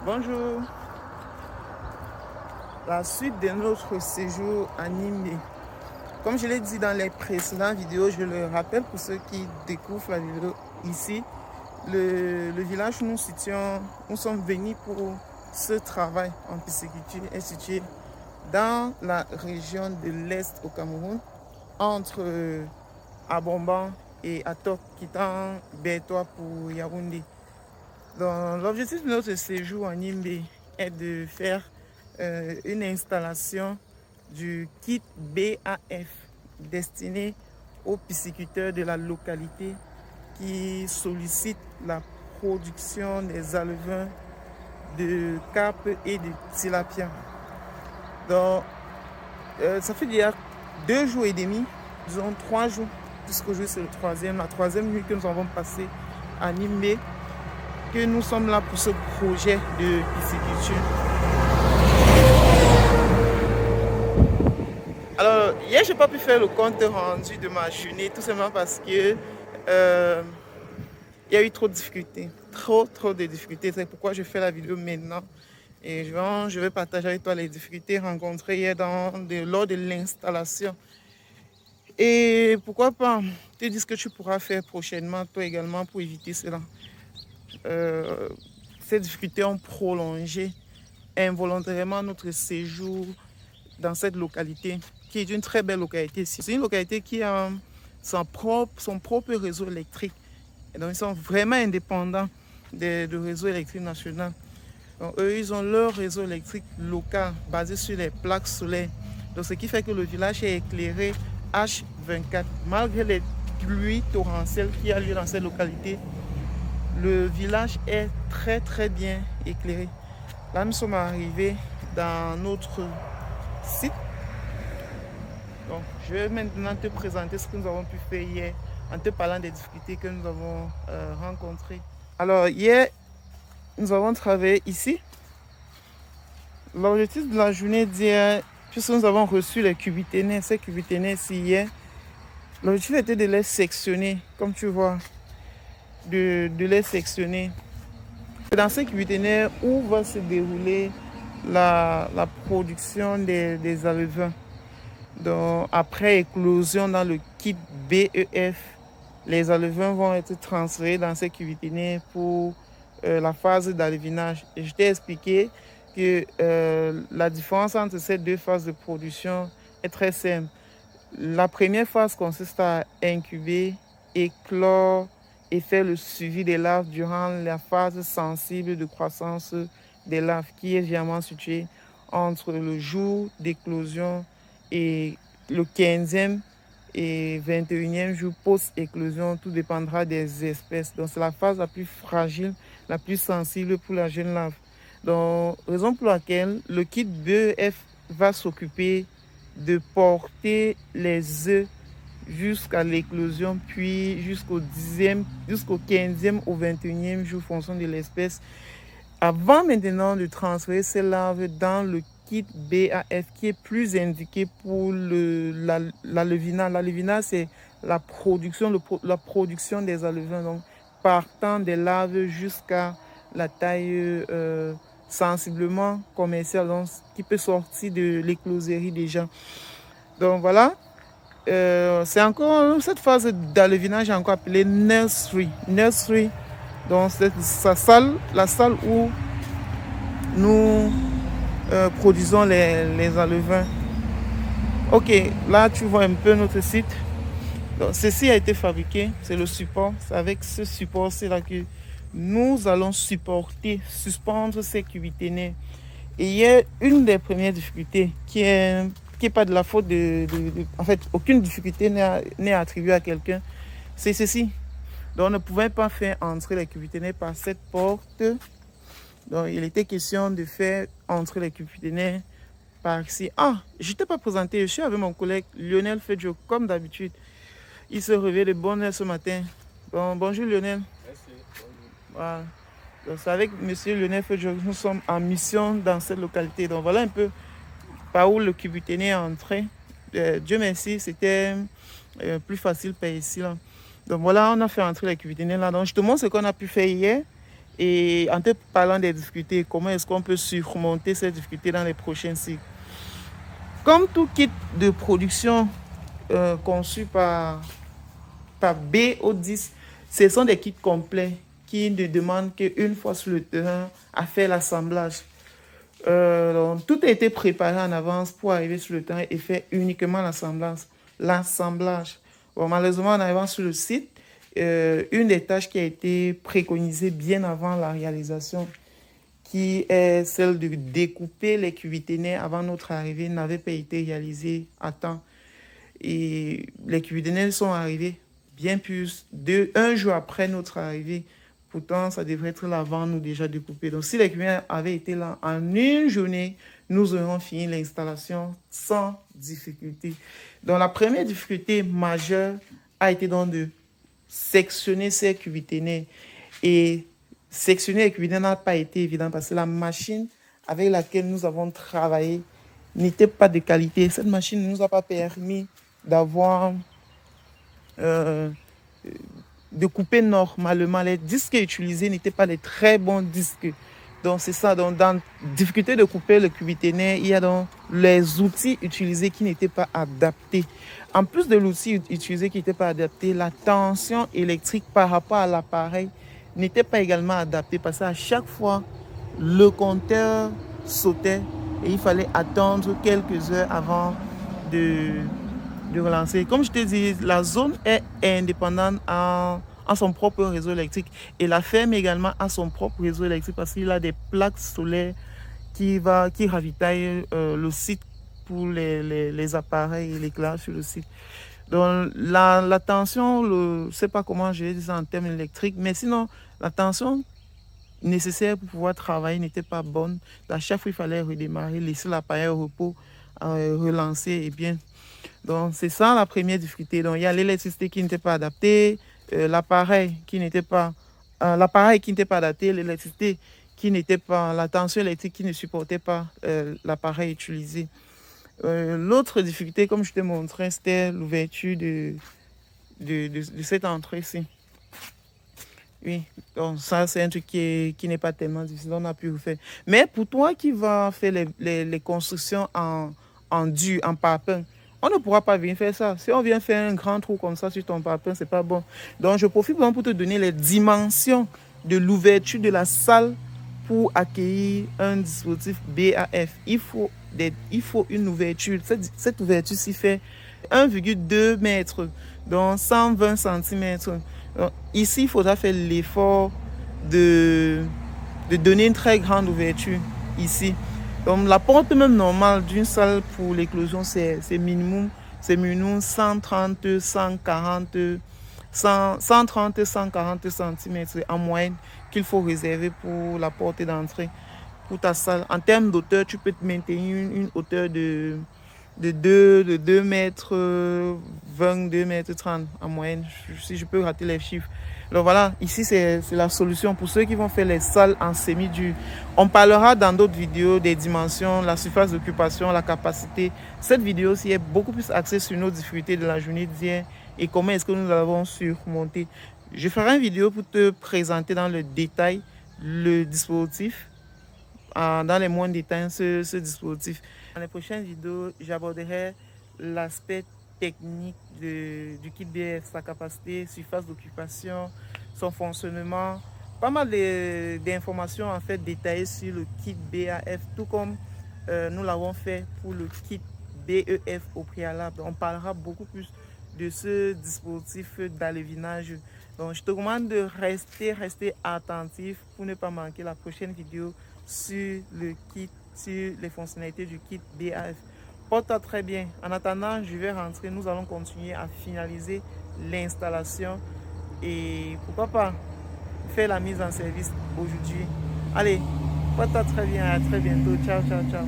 Bonjour, la suite de notre séjour à Nimbe. Comme je l'ai dit dans les précédentes vidéos, je le rappelle pour ceux qui découvrent la vidéo ici, le village où nous sommes venus pour ce travail en pisciculture est situé dans la région de l'Est au Cameroun, entre Abomban et Atok, quittant Bertois pour Yaoundé. L'objectif de notre séjour en Nimbe est de faire une installation du kit BAF destiné aux pisciculteurs de la localité qui sollicitent la production des alevins de carpe et de tilapia. Donc, ça fait déjà 2 jours et demi, disons 3 jours, puisqu'aujourd'hui c'est la troisième nuit que nous avons passé à Nimbe, que nous sommes là pour ce projet de pisciculture. Alors, hier, je n'ai pas pu faire le compte rendu de ma journée, tout simplement parce que il y a eu trop de difficultés, trop de difficultés. C'est pourquoi je fais la vidéo maintenant. Et je vais partager avec toi les difficultés rencontrées hier lors de l'installation. Et pourquoi pas te dire ce que tu pourras faire prochainement, toi également, pour éviter cela. Ces difficultés ont prolongé involontairement notre séjour dans cette localité, qui est une très belle localité. C'est une localité qui a son propre réseau électrique. Et donc, ils sont vraiment indépendants du réseau électrique national. Donc, eux, ils ont leur réseau électrique local basé sur les plaques solaires. Donc, ce qui fait que le village est éclairé H24. Malgré les pluies torrentielles qu'il y a lieu dans cette localité, le village est très bien éclairé. Là, nous sommes arrivés dans notre site. Donc, je vais maintenant te présenter ce que nous avons pu faire hier en te parlant des difficultés que nous avons rencontrées. Alors, hier, nous avons travaillé ici. L'objectif de la journée d'hier, puisque nous avons reçu les cubiténés, ces cubiténés ici hier, l'objectif était de les sectionner, comme tu vois, de les sectionner. Dans ces cubiténés, où va se dérouler la production des alevins. Donc, après éclosion dans le kit BEF, les alevins vont être transférés dans ces cubiténés pour la phase d'alevinage. Et je t'ai expliqué que la différence entre ces deux phases de production est très simple. La première phase consiste à incuber, éclore et faire le suivi des larves durant la phase sensible de croissance des larves, qui est évidemment située entre le jour d'éclosion et le 15e et 21e jour post-éclosion. Tout dépendra des espèces. Donc, c'est la phase la plus fragile, la plus sensible pour la jeune larve. Donc, raison pour laquelle le kit BEF va s'occuper de porter les œufs jusqu'à l'éclosion, puis jusqu'au 15e ou 21e jour, fonction de l'espèce, avant maintenant de transférer ces larves dans le kit BAF qui est plus indiqué pour l'alevinat. L'alevinat, c'est la production des alevins, donc partant des larves jusqu'à la taille sensiblement commerciale, donc, qui peut sortir de l'écloserie déjà. Donc voilà. C'est encore cette phase d'alevinage est encore appelée nursery. Donc c'est la salle où nous produisons les alevins. Ok, là tu vois un peu notre site. Donc ceci a été fabriqué, c'est le support. C'est avec ce support, c'est là que nous allons suspendre ces cubiténés. Et il y a une des premières difficultés qui est pas de la faute en fait, aucune difficulté n'est attribuée à quelqu'un. C'est ceci. Donc, on ne pouvait pas faire entrer les cubiténés par cette porte. Donc, il était question de faire entrer les cubiténés par ici. Ah, je ne t'ai pas présenté. Je suis avec mon collègue Lionel Fedjo, comme d'habitude. Il se réveille de bonne heure ce matin. Bon, bonjour Lionel. Merci. Voilà. Donc, c'est avec monsieur Lionel Fedjo que nous sommes en mission dans cette localité. Donc, voilà un peu par où le cubiténé est entré. Dieu merci, c'était plus facile par ici. Là. Donc voilà, on a fait entrer les cubiténés là. Donc je te montre ce qu'on a pu faire hier. Et en te parlant des difficultés, comment est-ce qu'on peut surmonter ces difficultés dans les prochains cycles? Comme tout kit de production conçu par BO10, ce sont des kits complets qui ne demandent qu'une fois sur le terrain à faire l'assemblage. Tout a été préparé en avance pour arriver sur le terrain et faire uniquement l'assemblage. Bon, malheureusement, en arrivant sur le site, une des tâches qui a été préconisée bien avant la réalisation, qui est celle de découper les cubiténés avant notre arrivée, n'avait pas été réalisée à temps. Et les cubiténés sont arrivés bien plus un jour après notre arrivée. Pourtant, ça devrait être l'avant, nous déjà découpés. Donc, si les cubiténés avaient été là en une journée, nous aurions fini l'installation sans difficulté. Donc, la première difficulté majeure a été donc de sectionner ces cubiténés. Et sectionner les cubiténés n'a pas été évident parce que la machine avec laquelle nous avons travaillé n'était pas de qualité. Cette machine ne nous a pas permis d'avoir de couper normalement. Les disques utilisés n'étaient pas les très bons disques. Donc c'est ça. Donc, dans la difficulté de couper le cubiténé, il y a donc les outils utilisés qui n'étaient pas adaptés. En plus de l'outil utilisé qui n'était pas adapté, la tension électrique par rapport à l'appareil n'était pas également adaptée parce qu'à chaque fois, le compteur sautait et il fallait attendre quelques heures avant de relancer. Comme je te dis, la zone est indépendante en son propre réseau électrique et la ferme également a son propre réseau électrique parce qu'il a des plaques solaires qui ravitaillent le site pour les appareils et l'éclairage sur le site. Donc la tension, je ne sais pas comment je vais dire ça en termes électriques, mais sinon la tension nécessaire pour pouvoir travailler n'était pas bonne. À chaque fois, il fallait redémarrer, laisser l'appareil au repos, relancer et bien. Donc c'est ça la première difficulté. Donc il y a l'électricité qui n'était pas adaptée, l'appareil qui n'était pas adapté, l'électricité qui n'était pas, la tension électrique qui ne supportait pas l'appareil utilisé. L'autre difficulté, comme je te montrais, c'était l'ouverture de cette entrée-ci. Oui, donc ça c'est un truc qui n'est pas tellement difficile, on a pu le faire. Mais pour toi qui vas faire les constructions en dur, en parpaing, on ne pourra pas venir faire ça. Si on vient faire un grand trou comme ça sur ton parpaing, c'est pas bon. Donc je profite pour te donner les dimensions de l'ouverture de la salle pour accueillir un dispositif BAF. Il faut une ouverture. Cette ouverture-ci fait 1,2 mètres, donc 120 cm. Donc, ici, il faudra faire l'effort de donner une très grande ouverture ici. Donc la porte même normale d'une salle pour l'éclosion, c'est minimum 130, 140 cm en moyenne qu'il faut réserver pour la porte d'entrée pour ta salle. En termes d'hauteur, tu peux te maintenir une hauteur de 2 mètres 20, 2 mètres 30 en moyenne, si je peux rater les chiffres. Donc voilà, ici c'est la solution pour ceux qui vont faire les salles en semi-dur. On parlera dans d'autres vidéos des dimensions, la surface d'occupation, la capacité. Cette vidéo-ci est beaucoup plus axée sur nos difficultés de la journée d'hier et comment est-ce que nous avons surmonté. Je ferai une vidéo pour te présenter dans le détail le dispositif, dans les moindres détails ce dispositif. Dans les prochaines vidéos, j'aborderai l'aspect technique du kit BAF, sa capacité, surface d'occupation, son fonctionnement, pas mal d'informations en fait détaillées sur le kit BAF, tout comme nous l'avons fait pour le kit BEF au préalable. On parlera beaucoup plus de ce dispositif d'alevinage. Donc je te recommande de rester attentif pour ne pas manquer la prochaine vidéo sur le kit, sur les fonctionnalités du kit BAF. Porte-toi très bien. En attendant, je vais rentrer. Nous allons continuer à finaliser l'installation et pourquoi pas faire la mise en service aujourd'hui. Allez, porte-toi très bien. À très bientôt. Ciao, ciao, ciao.